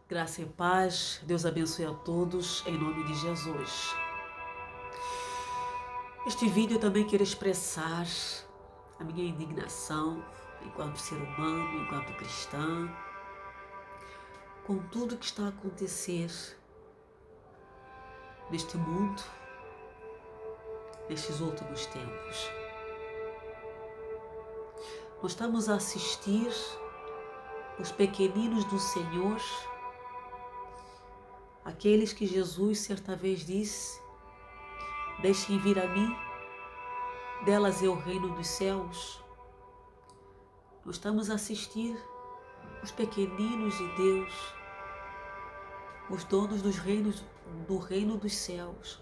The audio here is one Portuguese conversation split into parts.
Graça e paz, Deus abençoe a todos, em nome de Jesus. Este vídeo eu também quero expressar a minha indignação enquanto ser humano, enquanto cristã, com tudo que está a acontecer neste mundo, nestes últimos tempos. Nós estamos a assistir os pequeninos do Senhor, aqueles que Jesus certa vez disse: deixem vir a mim, delas é o reino dos céus. Nós estamos a assistir os pequeninos de Deus, os donos do reino dos céus,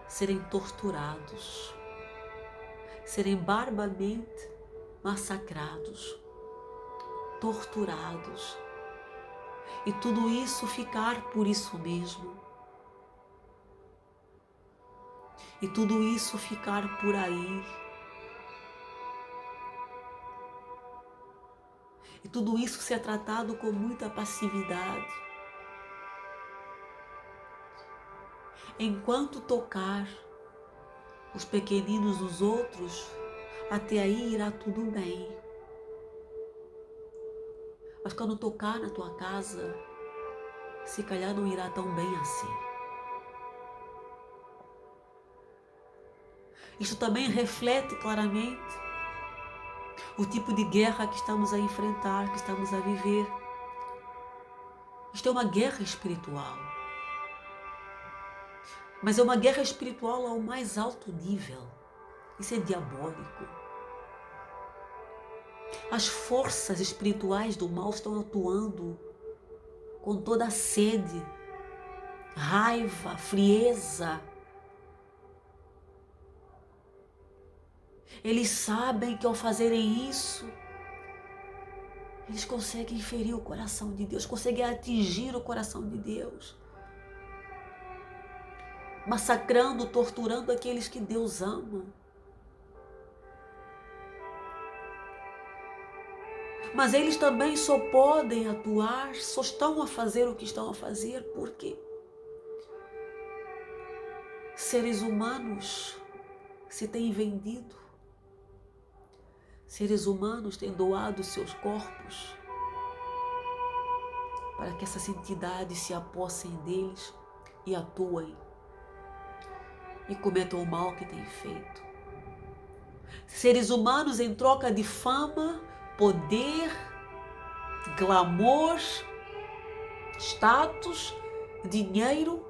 serem torturados, serem barbaramente massacrados, torturados, e tudo isso ficar por isso mesmo. E tudo isso ficar por aí. E tudo isso ser tratado com muita passividade. Enquanto tocar os pequeninos dos outros, até aí irá tudo bem. Mas quando tocar na tua casa, se calhar não irá tão bem assim. Isto também reflete claramente o tipo de guerra que estamos a enfrentar, que estamos a viver. Isto é uma guerra espiritual. Mas é uma guerra espiritual ao mais alto nível. Isso é diabólico. As forças espirituais do mal estão atuando com toda a sede, raiva, frieza. Eles sabem que ao fazerem isso, eles conseguem ferir o coração de Deus, conseguem atingir o coração de Deus, massacrando, torturando aqueles que Deus ama. Mas eles também só podem atuar, só estão a fazer o que estão a fazer porque seres humanos se têm vendido, seres humanos têm doado seus corpos para que essas entidades se apossem deles e atuem e cometam o mal que têm feito. Seres humanos em troca de fama, poder, glamour, status, dinheiro,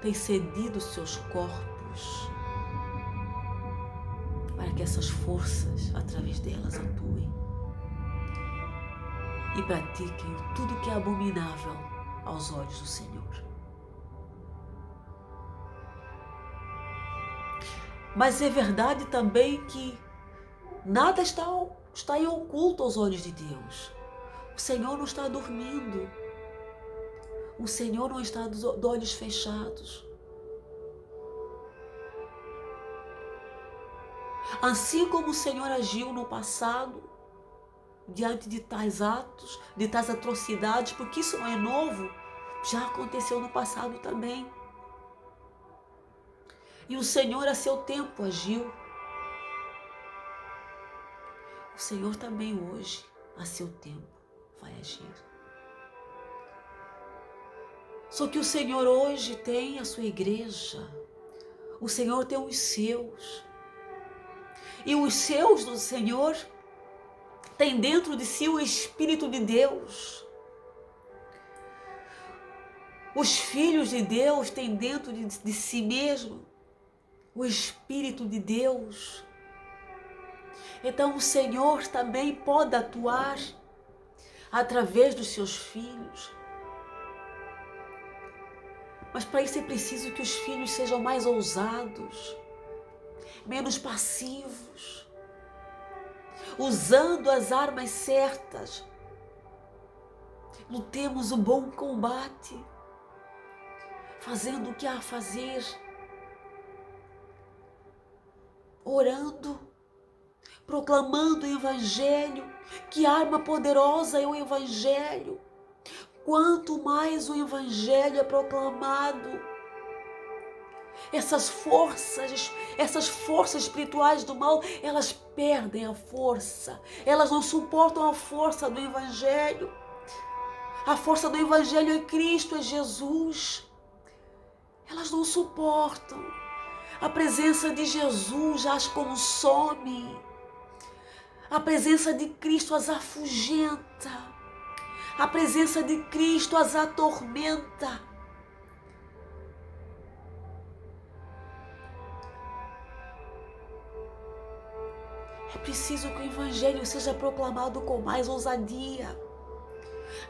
têm cedido seus corpos para que essas forças, através delas, atuem e pratiquem tudo que é abominável aos olhos do Senhor. Mas é verdade também que nada está em oculto aos olhos de Deus. O Senhor não está dormindo. O Senhor não está de olhos fechados. Assim como o Senhor agiu no passado, diante de tais atos, de tais atrocidades, porque isso não é novo, já aconteceu no passado também. E o Senhor a seu tempo agiu. O Senhor também hoje, a seu tempo, vai agir. Só que o Senhor hoje tem a sua igreja. O Senhor tem os seus. E os seus do Senhor têm dentro de si o Espírito de Deus. Os filhos de Deus têm dentro de si mesmo o Espírito de Deus. Então o Senhor também pode atuar através dos seus filhos. Mas para isso é preciso que os filhos sejam mais ousados, menos passivos, usando as armas certas. Lutemos o bom combate, fazendo o que há a fazer, orando, proclamando o Evangelho, Que arma poderosa é o Evangelho. Quanto mais o Evangelho é proclamado, essas forças espirituais do mal, elas perdem a força. Elas não suportam a força do Evangelho. A força do Evangelho é Cristo, é Jesus. Elas não suportam. A presença de Jesus as consome. A presença de Cristo as afugenta. A presença de Cristo as atormenta. É preciso que o Evangelho seja proclamado com mais ousadia.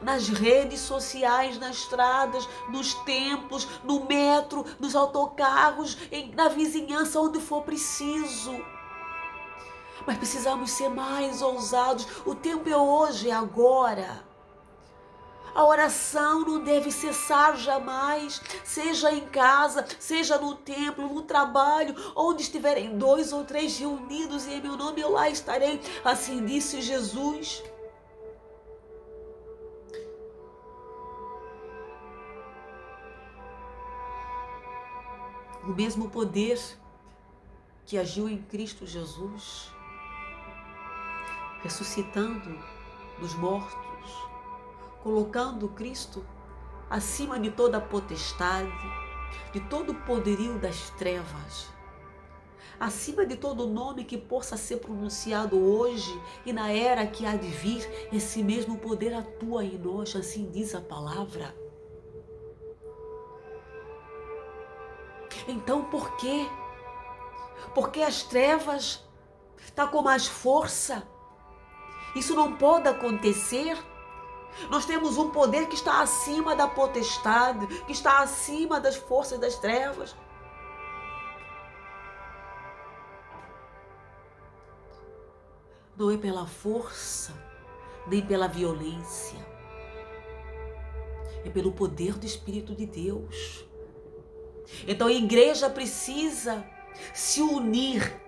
Nas redes sociais, nas estradas, nos templos, no metro, nos autocarros, na vizinhança, onde for preciso. Mas precisamos ser mais ousados. O tempo é hoje, é agora. A oração não deve cessar jamais, seja em casa, seja no templo, no trabalho, onde estiverem 2 ou 3 reunidos e em meu nome eu lá estarei. Assim disse Jesus. O mesmo poder que agiu em Cristo Jesus, ressuscitando dos mortos, colocando Cristo acima de toda a potestade, de todo o poderio das trevas, acima de todo nome que possa ser pronunciado hoje e na era que há de vir, esse mesmo poder atua em nós, assim diz a palavra. Então por quê? Porque as trevas estão com mais força? Isso não pode acontecer. Nós temos um poder que está acima da potestade, que está acima das forças das trevas. Não é pela força, nem pela violência. É pelo poder do Espírito de Deus. Então a igreja precisa se unir.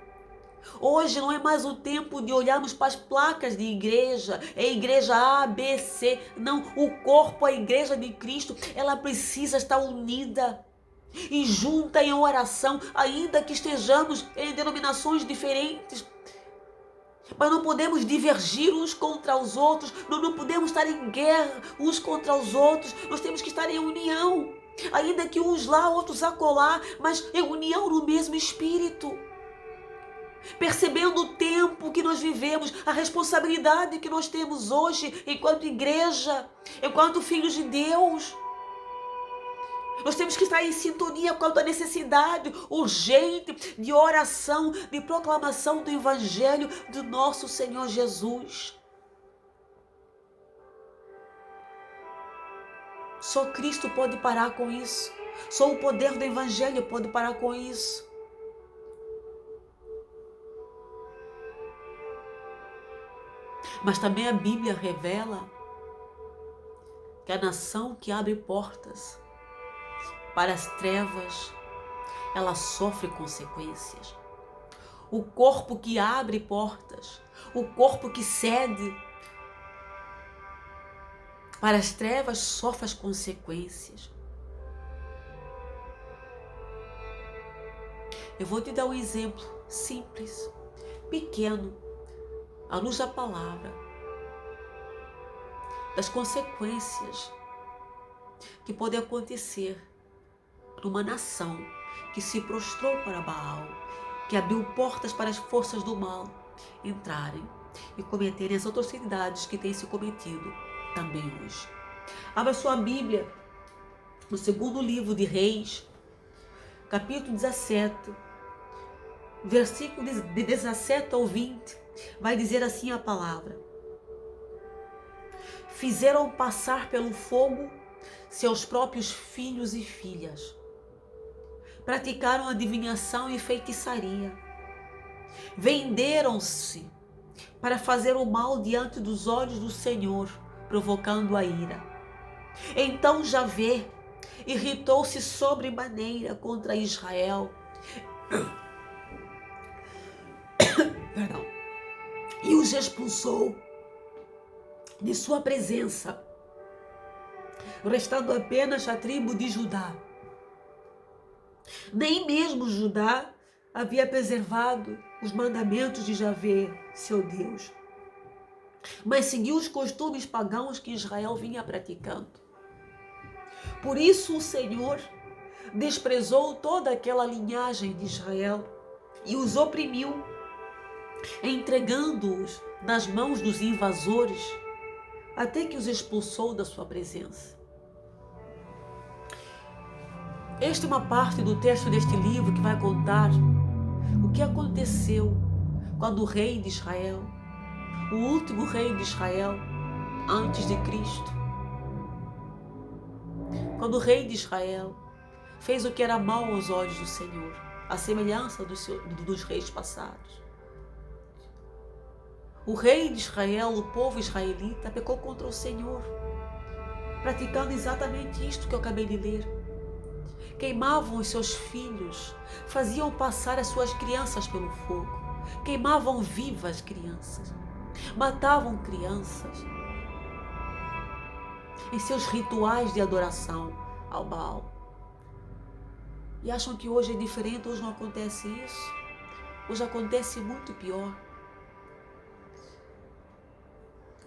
Hoje não é mais o tempo de olharmos para as placas de igreja, é igreja A, B, C. Não, o corpo, a igreja de Cristo, ela precisa estar unida e junta em oração, ainda que estejamos em denominações diferentes. Mas não podemos divergir uns contra os outros, nós não podemos estar em guerra uns contra os outros, nós temos que estar em união. Ainda que uns lá, outros acolá, mas em união no mesmo Espírito. Percebendo o tempo que nós vivemos, a responsabilidade que nós temos hoje enquanto igreja, enquanto filhos de Deus. Nós temos que estar em sintonia quanto à necessidade urgente de oração, de proclamação do Evangelho do nosso Senhor Jesus. Só Cristo pode parar com isso. Só o poder do Evangelho pode parar com isso. Mas também a Bíblia revela que a nação que abre portas para as trevas, ela sofre consequências. O corpo que abre portas, o corpo que cede para as trevas, sofre as consequências. Eu vou te dar um exemplo simples, pequeno, à luz da palavra, das consequências que podem acontecer numa nação que se prostrou para Baal, que abriu portas para as forças do mal entrarem e cometerem as atrocidades que têm se cometido também hoje. Abra sua Bíblia no segundo livro de Reis, capítulo 17, versículo de 17 ao 20, vai dizer assim a palavra: fizeram passar pelo fogo seus próprios filhos e filhas, praticaram adivinhação e feitiçaria, venderam-se para fazer o mal diante dos olhos do Senhor, provocando a ira. Então Javé irritou-se sobremaneira contra Israel e os expulsou de sua presença, restando apenas a tribo de Judá. Nem mesmo Judá havia preservado os mandamentos de Javé, seu Deus, mas seguiu os costumes pagãos que Israel vinha praticando. Por isso o Senhor desprezou toda aquela linhagem de Israel e os oprimiu, entregando-os nas mãos dos invasores, até que os expulsou da sua presença. Esta é uma parte do texto deste livro que vai contar o que aconteceu quando o rei de Israel, o último rei de Israel, antes de Cristo, quando o rei de Israel fez o que era mal aos olhos do Senhor, à semelhança dos reis passados. O rei de Israel, o povo israelita, pecou contra o Senhor, praticando exatamente isto que eu acabei de ler. Queimavam os seus filhos, faziam passar as suas crianças pelo fogo, queimavam vivas crianças, matavam crianças em seus rituais de adoração ao Baal. E acham que hoje é diferente, hoje não acontece isso. Hoje acontece muito pior.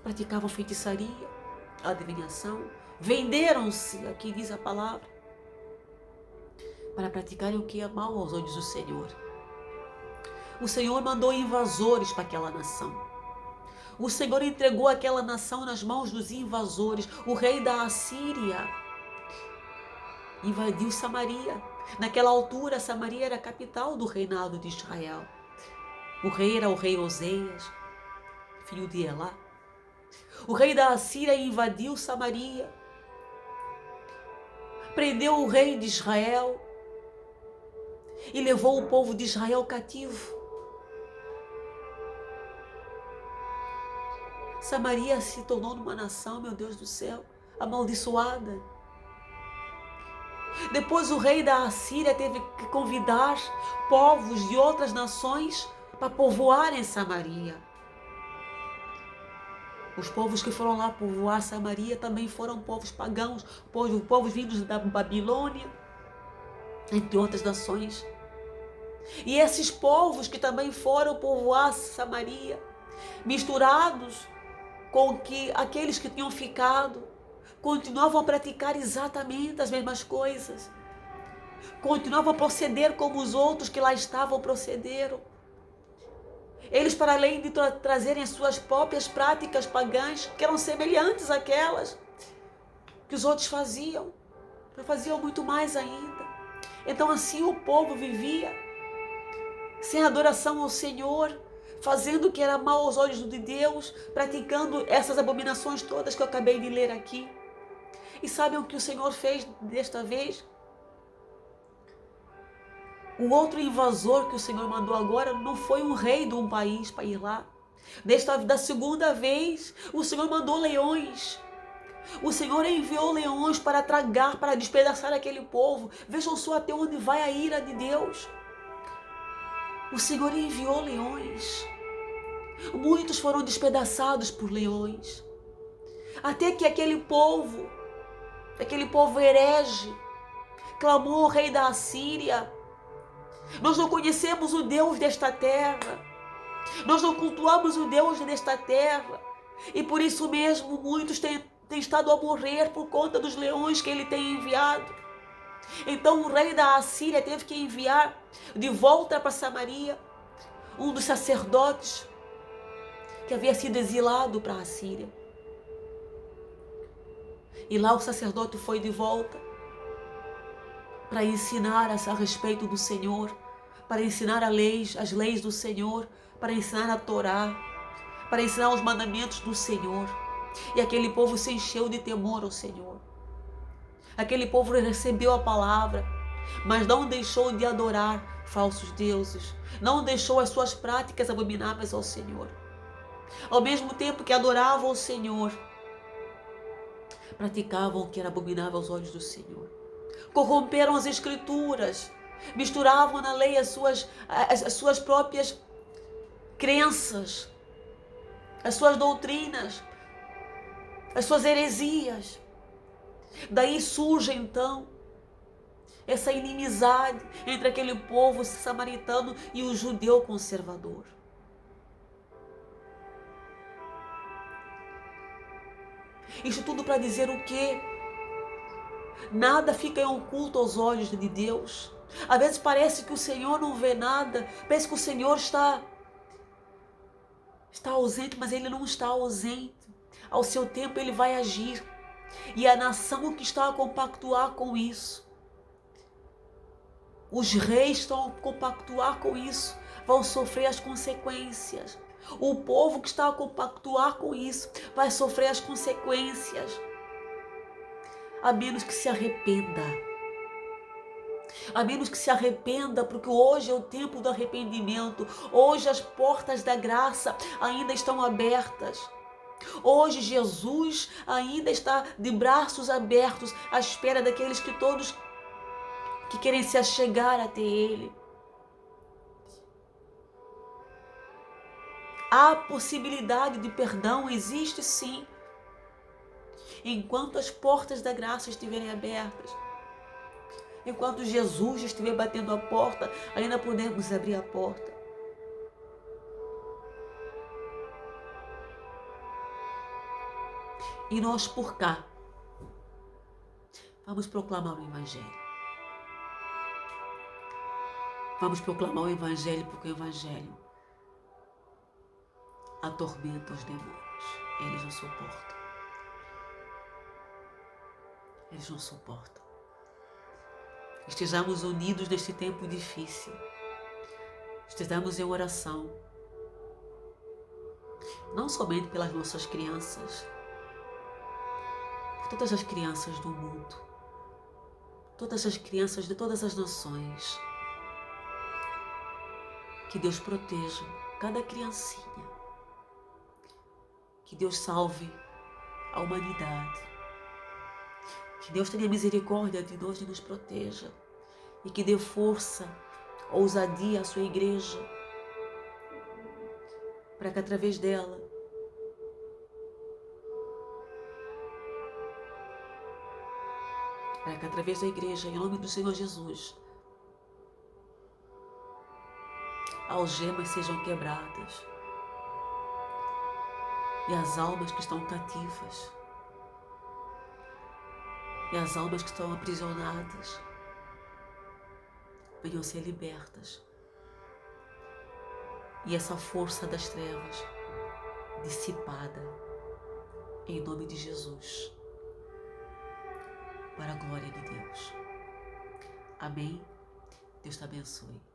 Praticavam feitiçaria, adivinhação, venderam-se, aqui diz a palavra, para praticarem o que é mal aos olhos do Senhor. O Senhor mandou invasores para aquela nação. O Senhor entregou aquela nação nas mãos dos invasores. O rei da Assíria invadiu Samaria. Naquela altura, Samaria era a capital do reinado de Israel. O rei era o rei Oseias, filho de Elá. O rei da Assíria invadiu Samaria, prendeu o rei de Israel e levou o povo de Israel cativo. Samaria se tornou uma nação, meu Deus do céu, amaldiçoada. Depois o rei da Assíria teve que convidar povos de outras nações para povoarem Samaria. Os povos que foram lá povoar Samaria também foram povos pagãos, povos vindos da Babilônia, entre outras nações. E esses povos que também foram povoar Samaria, misturados com que aqueles que tinham ficado, continuavam a praticar exatamente as mesmas coisas. Continuavam a proceder como os outros que lá estavam procederam. Eles, para além de trazerem as suas próprias práticas pagãs, que eram semelhantes àquelas que os outros faziam muito mais ainda. Então assim o povo vivia sem adoração ao Senhor, fazendo o que era mal aos olhos de Deus, praticando essas abominações todas que eu acabei de ler aqui. E sabem o que o Senhor fez desta vez? O outro invasor que o Senhor mandou agora não foi um rei de um país para ir lá. Da segunda vez, o Senhor mandou leões. O Senhor enviou leões para tragar, para despedaçar aquele povo. Vejam só até onde vai a ira de Deus. O Senhor enviou leões. Muitos foram despedaçados por leões. Até que aquele povo herege, clamou ao rei da Assíria: nós não conhecemos o Deus desta terra, nós não cultuamos o Deus desta terra, e por isso mesmo muitos têm estado a morrer por conta dos leões que ele tem enviado. Então o rei da Assíria teve que enviar de volta para Samaria um dos sacerdotes que havia sido exilado para a Assíria. E lá o sacerdote foi de volta para ensinar a respeito do Senhor, para ensinar as leis do Senhor, para ensinar a Torá, para ensinar os mandamentos do Senhor. E aquele povo se encheu de temor ao Senhor. Aquele povo recebeu a palavra, mas não deixou de adorar falsos deuses, não deixou as suas práticas abomináveis ao Senhor. Ao mesmo tempo que adoravam o Senhor, praticavam o que era abominável aos olhos do Senhor. Corromperam as Escrituras, misturavam na lei as suas próprias crenças, as suas doutrinas, as suas heresias. Daí surge então essa inimizade entre aquele povo samaritano e o judeu conservador. Isso tudo para dizer o quê? Nada fica em oculto aos olhos de Deus. Às vezes parece que o Senhor não vê nada, parece que o Senhor está ausente, mas Ele não está ausente. Ao seu tempo Ele vai agir. E a nação que está a compactuar com isso, os reis estão a compactuar com isso, vão sofrer as consequências. O povo que está a compactuar com isso vai sofrer as consequências. A menos que se arrependa. A menos que se arrependa, porque hoje é o tempo do arrependimento. Hoje as portas da graça ainda estão abertas. Hoje Jesus ainda está de braços abertos à espera daqueles que todos que querem se achegar até Ele. Há possibilidade de perdão, existe sim. Enquanto as portas da graça estiverem abertas, enquanto Jesus estiver batendo a porta, ainda podemos abrir a porta. E nós por cá, vamos proclamar o Evangelho. Vamos proclamar o Evangelho, porque o Evangelho atormenta os demônios. Eles não suportam. Eles não suportam. Estejamos unidos neste tempo difícil. Estejamos em oração. Não somente pelas nossas crianças, por todas as crianças do mundo, todas as crianças de todas as nações. Que Deus proteja cada criancinha. Que Deus salve a humanidade. Que Deus tenha misericórdia de nós e nos proteja. E que dê força, ousadia à sua igreja, para que através dela através da igreja, em nome do Senhor Jesus, algemas sejam quebradas e as almas que estão cativas e as almas que estão aprisionadas venham ser libertas e essa força das trevas dissipada em nome de Jesus, para a glória de Deus. Amém. Deus te abençoe.